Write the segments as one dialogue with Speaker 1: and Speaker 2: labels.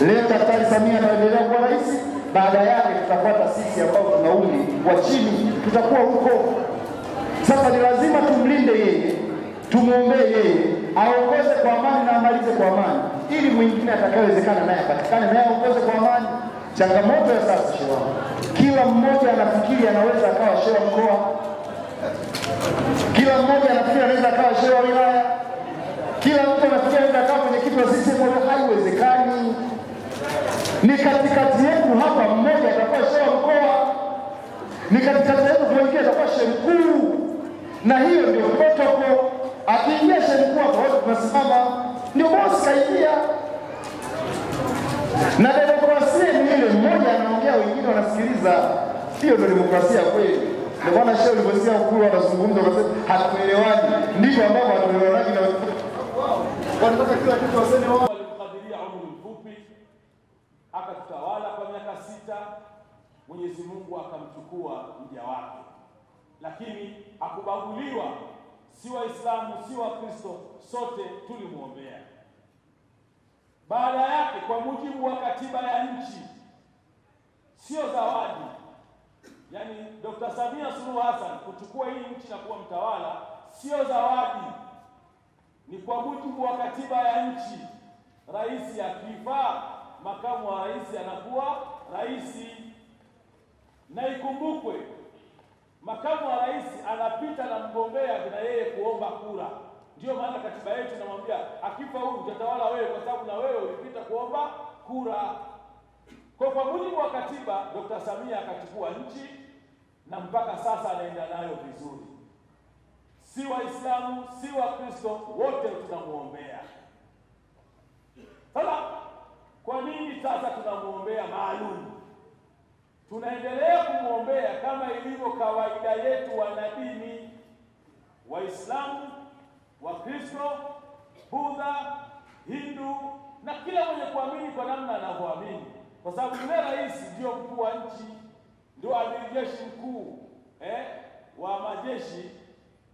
Speaker 1: Leo Daktari Samia anaendelea kuwa rais, baada yake tutafuata sisi ambao tuna umri wa chini, tutakuwa huko. Sasa ni lazima tumlinde yeye, tumuombee yeye, aongoze kwa amani na amalize kwa amani, ili mwingine atakayewezekana naye apatikane naye aongoze kwa amani. Changamoto ya sasa shewa, kila mmoja anafikiri anaweza akawa shewa mkoa, kila mmoja anafikiri anaweza akawa shewa wilaya, kila mtu anafikiri anaweza akawa mwenyekiti wa CCM. Haiwezekani. Ni katikati yetu hapa mmoja atakuwa shewa mkoa, ni katikati yetu mwingine atakuwa shehe mkuu, na hiyo ndio protocol. Akiingia shehe mkuu hapo wote tunasimama, ndio bosi kaingia. Na demokrasia ni ile mmoja anaongea wengine wanasikiliza. Hiyo ndio demokrasia kweli. Ndio maana shehe ulivyosikia ukuu wanazungumza wakasema hatuelewani, ndivyo ambavyo hatuelewani na wanataka kila kitu waseme wao.
Speaker 2: Walimkadiria umri mfupi, akatutawala kwa miaka 6. Mwenyezi Mungu akamchukua mja wake, lakini hakubaguliwa, si Waislamu si Wakristo, sote tulimuombea. Baada yake, kwa mujibu wa katiba ya nchi, sio zawadi. Yani Dr. Samia Suluhu Hassan kuchukua hii nchi na kuwa mtawala sio zawadi, ni kwa mujibu wa katiba ya nchi. Rais akifa, makamu wa rais anakuwa rais. Na ikumbukwe, makamu wa rais anapita na mgombea na yeye kuomba kura. Ndio maana katiba yetu inamwambia akifa huyu utatawala wewe, kwa sababu na wewe ulipita kuomba kura. Kwa mujibu wa katiba, Dr. Samia akachukua nchi na mpaka sasa anaenda nayo vizuri. Si Waislamu si Wakristo, wote tunamuombea. Sasa kwa nini sasa tunamuombea maalum? Tunaendelea kumuombea kama ilivyo kawaida yetu wanadini, Waislamu, Wakristo, Buddha, Hindu na kila mwenye kuamini kwa namna anavyoamini, kwa sababu yule rais ndio mkuu wa nchi, ndio amiri jeshi mkuu wa majeshi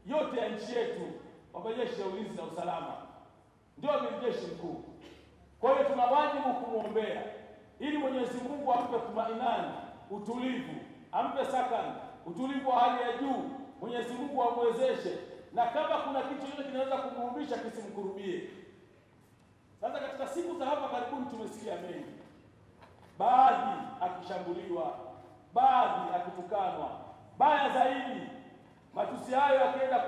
Speaker 2: yote ya nchi yetu, wa majeshi ya ulinzi na usalama, ndio amiri jeshi mkuu. Kwa hiyo tuna wajibu kumwombea ili Mwenyezi Mungu ampe tumainani, utulivu, ampe sakani, utulivu wa hali ya juu. Mwenyezi Mungu amwezeshe, na kama kuna kitu chochote kinaweza kumuumbisha kisimkurubie. Sasa katika siku za hapa karibuni tumesikia mengi, baadhi akishambuliwa, baadhi akitukanwa, baya zaidi matusi hayo yakienda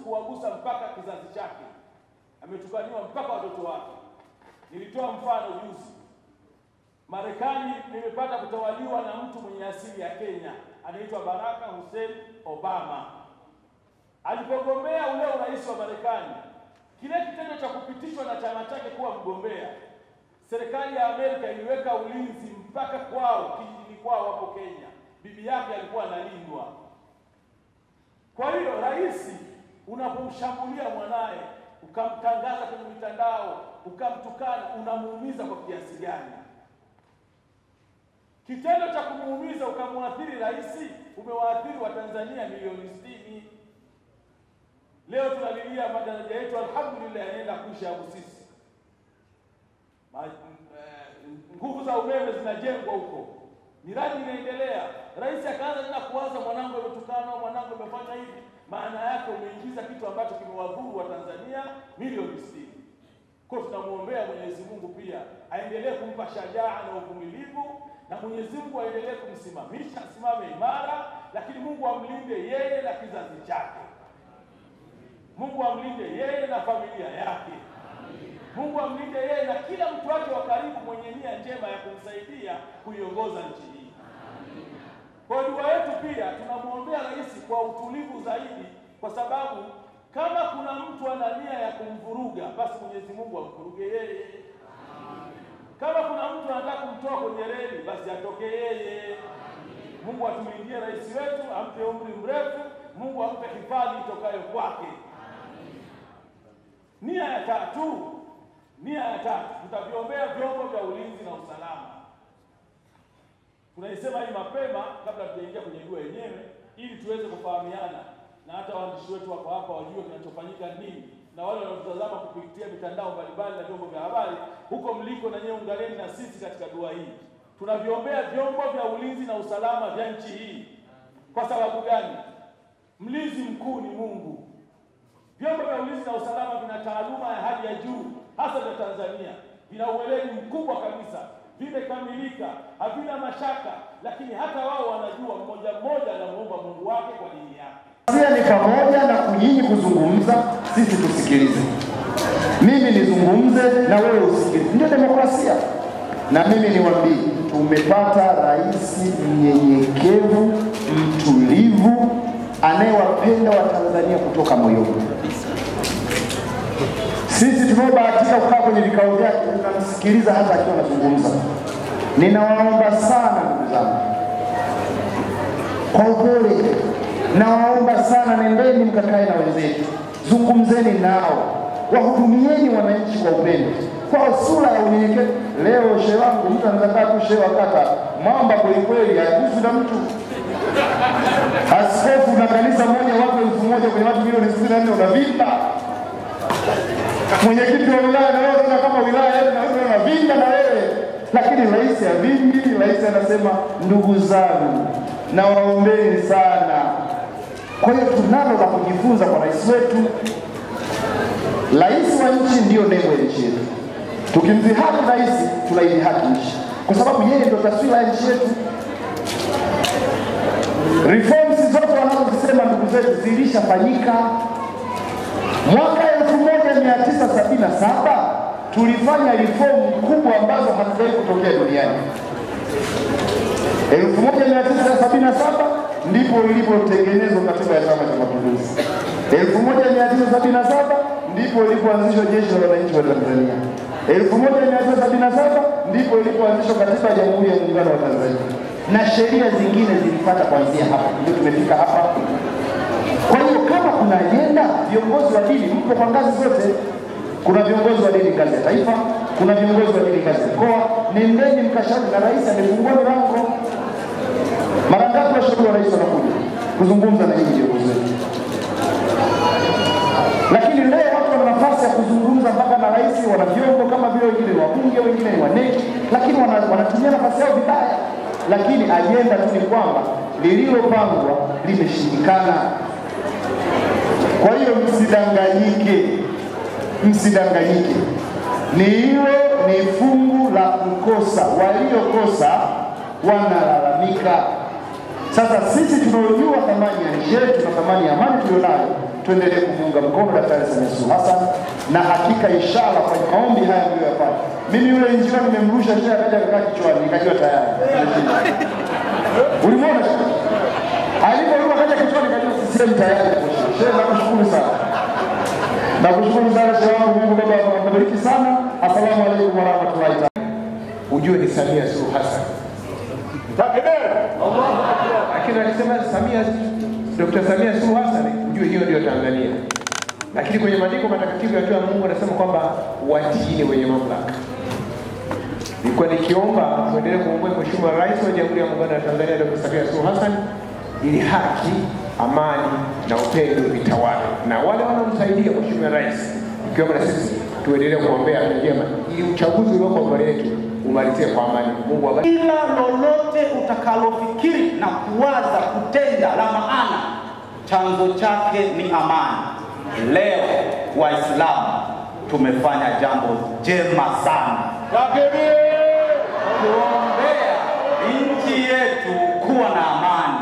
Speaker 2: kuwagusa mpaka kizazi chake. Ametukaniwa mpaka watoto wake. Nilitoa mfano juzi, Marekani nimepata kutawaliwa na mtu mwenye asili ya Kenya, anaitwa Barack Hussein Obama. Alipogombea ule urais wa Marekani, kile kitendo cha kupitishwa na chama chake kuwa mgombea, serikali ya Amerika iliweka ulinzi mpaka kwao, kijijini kwao hapo Kenya. Bibi yake alikuwa analindwa. Kwa hiyo rais unapomshambulia mwanae, ukamtangaza kwenye mitandao, ukamtukana, unamuumiza kwa kiasi gani? Kitendo cha kumuumiza ukamuathiri rais, umewaathiri Watanzania milioni 60. Leo tunalilia madaraja yetu, alhamdulillah yanaenda kuisha hapo sisi. Nguvu za umeme zinajengwa huko, miradi inaendelea. Rais akaanza tena kuanza, mwanangu ametukana, mwanangu amefanya hivi. Maana yake umeingiza kitu ambacho kimewadhuru Watanzania milioni 60. Kwa tunamuombea Mwenyezi Mungu pia aendelee kumpa shajaa na uvumilivu, na Mwenyezi Mungu aendelee kumsimamisha, asimame imara, lakini Mungu amlinde yeye na kizazi chake. Mungu amlinde yeye na familia yake. Mungu amlinde yeye na kila mtu wake wa karibu mwenye nia njema ya kumsaidia kuiongoza nchi hii. Kwa dua yetu pia tunamuombea rais kwa utulivu zaidi, kwa sababu kama kuna mtu ana nia ya kumvuruga, basi Mwenyezi Mungu amvuruge yeye. Kama kuna mtu anataka kumtoa kwenye reli, basi atoke yeye. Mungu atumlindie rais wetu, ampe umri mrefu, Mungu ampe hifadhi itokayo kwake. Nia ya tatu, tutaviombea vyombo vya ulinzi na usalama. Tunaisema hii mapema kabla tujaingia kwenye dua yenyewe, ili tuweze kufahamiana na hata waandishi wetu wako hapa wajue kinachofanyika nini na wale wanaotazama kupitia mitandao mbalimbali na vyombo vya habari huko mliko, na nyewe ungaleni na sisi katika dua hii. Tunaviombea vyombo vya ulinzi na usalama vya nchi hii. Kwa sababu gani? Mlinzi mkuu ni Mungu. Vyombo vya ulinzi na usalama vina taaluma ya hali ya juu, hasa vya Tanzania. Vina ueledi mkubwa kabisa, vimekamilika, havina mashaka, lakini hata wao wanajua mmoja mmoja anamuomba Mungu wake kwa dini yake.
Speaker 1: Sia ni pamoja na kunyinyi kuzungumza, sisi tusikilize. Mimi nizungumze na wewe usikilize. Ndio demokrasia. Na mimi niwaambie, tumepata rais mnyenyekevu, mtulivu, anayewapenda wa Tanzania kutoka moyoni. Sisi tunaobahatika kukaa kwenye vikao vyake tunamsikiliza hata akiwa anazungumza. Ninawaomba sana ndugu zangu, kwa upole, nawaomba sana, nendeni mkakae na wenzetu, zungumzeni nao, wahudumieni wananchi kwa upendo, kwa sura ya unyenyekevu. Leo shehe wangu, mtu anataka tu shehe wakata mwamba kweli, hayagusi na mtu. Askofu na kanisa moja watu 1000 kwenye watu milioni 64 unavimba. Mwenyekiti wa wilaya na wewe kama wilaya yetu na wewe unavimba na wewe. Lakini rais havimbi, rais anasema ndugu zangu na waombeni sana. Kwa hiyo tunalo la kujifunza kwa rais wetu. Rais wa nchi ndio nembo ya nchi yetu. Tukimdhihaki rais, tunaidhihaki nchi, kwa sababu yeye ndio taswira ya nchi yetu. Reforms zote wanazosema ndugu zetu zilishafanyika. Mwaka 1977 tulifanya reform kubwa ambazo hazijawahi kutokea duniani. 1977 ndipo ilipotengenezwa katiba ya Chama cha Mapinduzi. 1977 ndipo ilipoanzishwa jeshi la wananchi wa Tanzania. 1977 ndipo ilipoanzishwa katiba ya Jamhuri ya Muungano wa Tanzania. Na sheria zingine zilifuata kuanzia hapa. Ndio tumefika hapa. Kwa hiyo kama kuna ajenda, viongozi wa dini mpo kwa ngazi zote. Kuna viongozi wa dini ngazi ya taifa, kuna viongozi wa dini ngazi ya mkoa. Nendeni mkashauri, na rais amefungua milango. Mara ngapi washauri wa rais wanakuja kuzungumza na nyinyi viongozi wetu? Lakini leo watu wana nafasi ya kuzungumza mpaka na rais, wana vyombo kama vile wengine ni wabunge, wengine ni waneki, lakini wanatumia nafasi yao vibaya. Lakini ajenda tu ni kwamba lililopangwa limeshindikana. Kwa hiyo msidanganyike. Ni hilo ni fungu la kukosa. Waliokosa wanalalamika. Sasa sisi tunaojua thamani ya nchi yetu na thamani ya amani tulionayo, tuendelee kumuunga mkono Daktari Samia Suluhu Hassan, na hakika inshallah kwa maombi haya mliyofanya. Mimi yule injinia nimemrusha shehe akaja kukaa kichwani, nikajua tayari. Ulimwona shehe? Aliporuka akaja kichwani nikajua sisi tayari. Shehe, nakushukuru sana. Nakushukuru sana shehe wangu, Mungu Baba akubariki sana. Asalamu alaykum wa rahmatullahi ta'ala.
Speaker 3: Ujue ni Samia Suluhu Hassan.
Speaker 2: Takbir! Allahu Akbar.
Speaker 3: Lakini alisema Dr. Samia Suluhu Hassan, ujue hiyo ndio Tanzania. Lakini kwenye maandiko matakatifu ya Mungu anasema kwamba watiini wenye mamlaka. Nilikuwa nikiomba tuendelee kumwombea Mheshimiwa Rais wa Jamhuri ya Muungano wa Tanzania Dr. Samia Suluhu Hassan, ili haki, amani na upendo vitawale. Na wale wanaomsaidia Mheshimiwa Rais, ikiwemo na sisi, tuendelee kumwombea njema ili uchaguzi ulioko mbele yetu umalizie kwa amani. Mungu awabariki.
Speaker 4: Kila lolote utakalofikiri na kuwaza kutenda la maana, chanzo chake ni amani. Leo Waislamu tumefanya jambo jema sana. Kuombea nchi yetu kuwa na amani.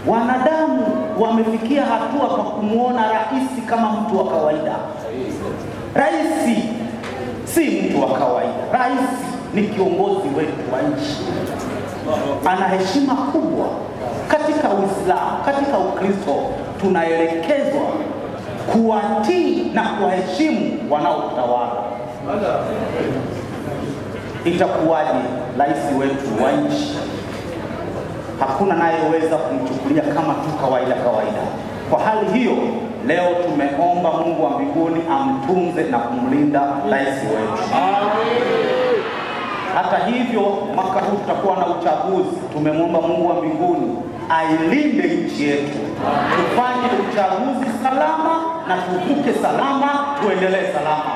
Speaker 4: Wanadamu wamefikia hatua kwa kumuona rais kama mtu wa kawaida. Rais si mtu wa kawaida. Rais ni kiongozi wetu wa nchi. Ana heshima kubwa katika Uislamu, katika Ukristo. Tunaelekezwa kuwatii na kuwaheshimu wanaotawala. Itakuwaje rais wetu wa nchi hakuna nayeweza kumchukulia kama tu kawaida? Kwa hali hiyo, leo tumeomba Mungu wa mbinguni amtunze na kumlinda rais wetu. Hata hivyo, mwaka huu tutakuwa na uchaguzi. Tumemwomba Mungu wa mbinguni ailinde nchi yetu, tufanye uchaguzi salama na tuvuke salama, tuendelee salama.